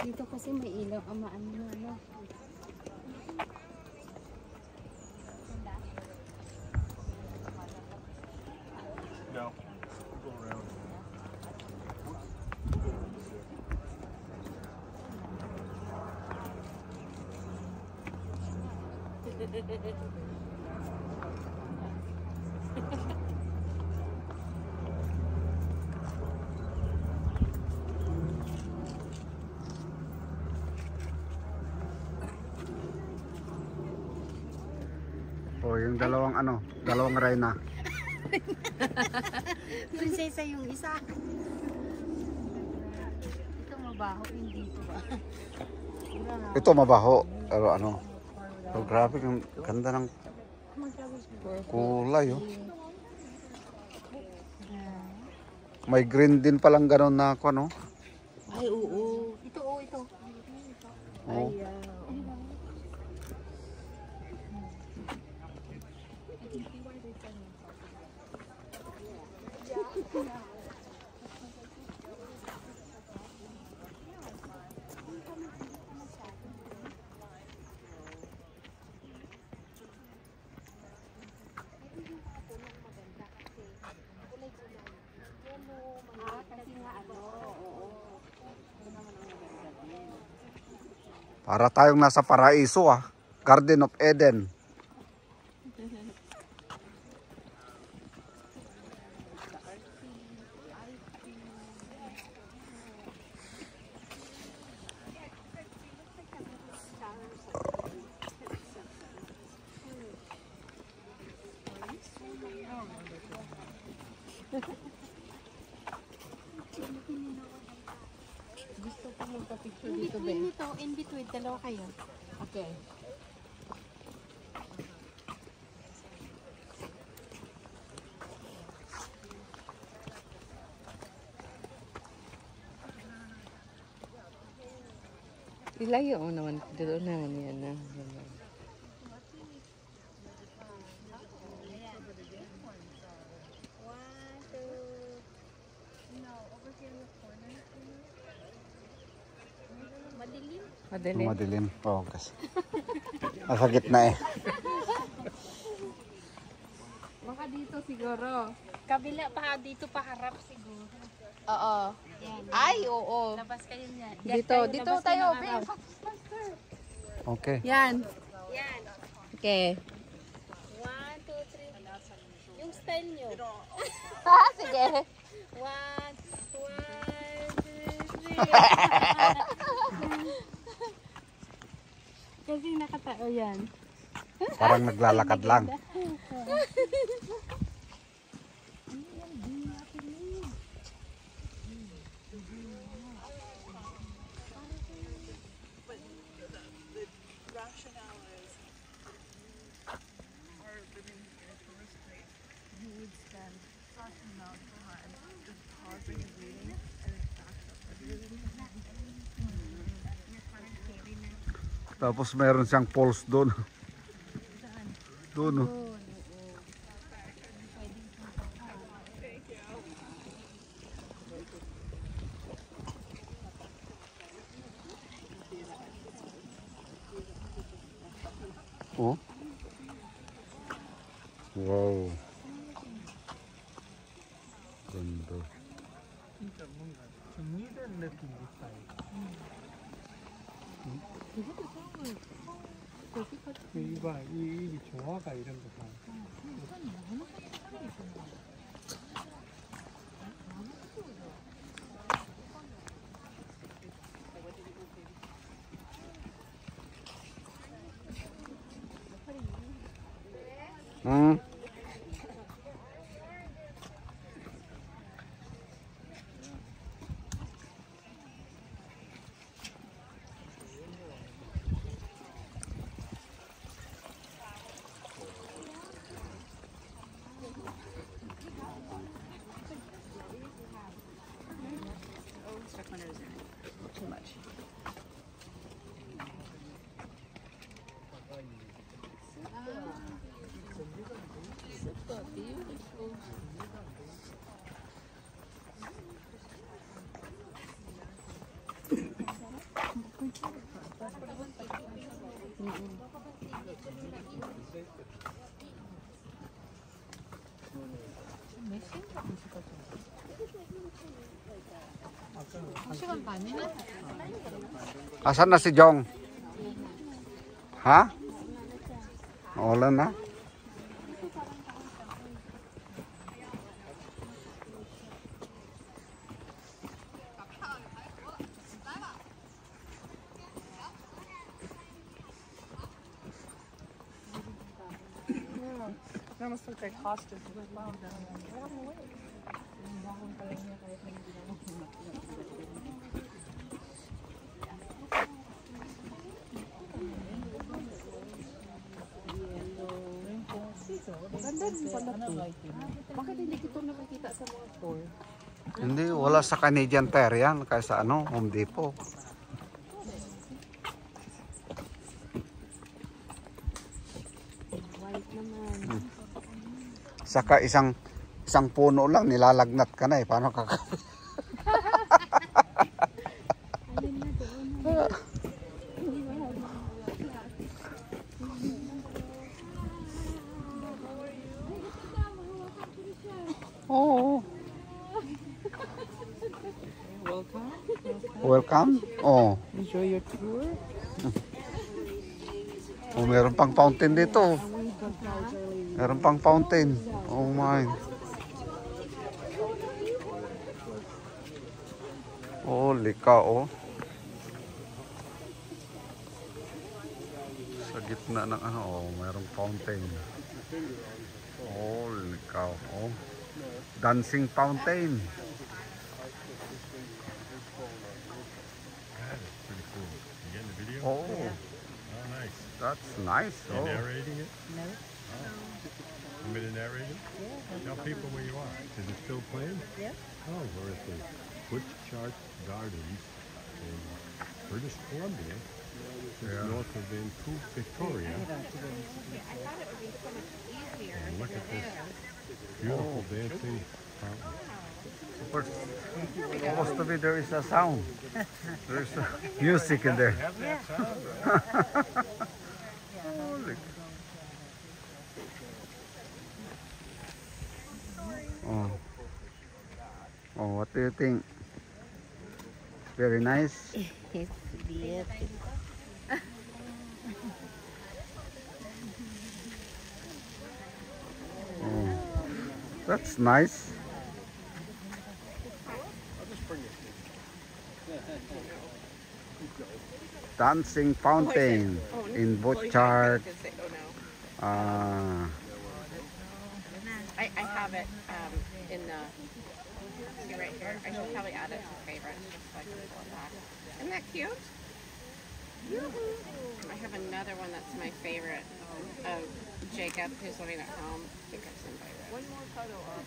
Dito kasi may ilaw ang ano. No. Go around. Oh, yung dalawang reyna. Prinsesa yung isa. Ito mabaho, hindi ito ba? Ito mabaho, pero ano. Oh, grabe, ang ganda ng kulay, oh. May green din palang gano'n na ako, ano? Ay, oo. Ito. Oh. Para tayong nasa paraiso, ah. Garden of Eden. Gusto ko magpa-picture dito, Ben. In between, dalawa kayo. Okay. Ilayo mo naman. Doon naman yan na. Madilim. Oh, kasi. Nasa gitna eh. Baka dito siguro. Kabila pa, dito pa harap siguro. Oo. Yan. Ay, oo. Labas kayo niyan. Dito tayo, Ben. Okay. Yan. Yan. Okay. 1, 2, 3. Yung style nyo. Sige. 1, 2, 3. Kasi nakatao yan. Parang naglalakad lang. Tapos mayroon siyang poles doon. Doon, oh. Oh. Wow. Ganda. 이봐, 이 조화가 이런 거 봐. Too much. 시간 반이나? Asan na si Jong? Ha? Wala na? They almost look like hostas as well. Ganda rin pala to. Bakit hindi ko ito nakikita sa mga store? Hindi, wala sa Canadian Tire yan. Kaysa ano, Home Depot. White naman. Saka isang puno lang, nilalagnat ka na eh. Paano kakawin? Ayun na doon. Oo. Welcome. Welcome. Oh. Enjoy your tour. Oh, meron pang fountain dito. Meron pang fountain. Oh my. Holy cow, oh. Sa gitna ng ano, oh, merong fountain. Holy cow, oh. Dancing fountain. Pretty cool. You getting the video? Oh, Oh, nice. that's nice. You Oh. narrating it? No. Oh. You want me to narrate it? Yeah. Tell people where you are. Is it still playing? Yeah. Oh, we're at the Butchart Gardens in British Columbia, just north of Vancouver, Victoria. And look at this beautiful dancing fountain. Supposed to be there is a sound. There is music in there. Have that sound? Holy. Oh. Oh, what do you think? Very nice. It's beautiful. Oh, that's nice. Dancing fountain in Butchart. Ah, I have it in the, see right here, I should probably add it to favorites just so I can pull it back. Isn't that cute? I have another one that's my favorite of Jacob who's living at home. Jacob's my favorite. One more photo of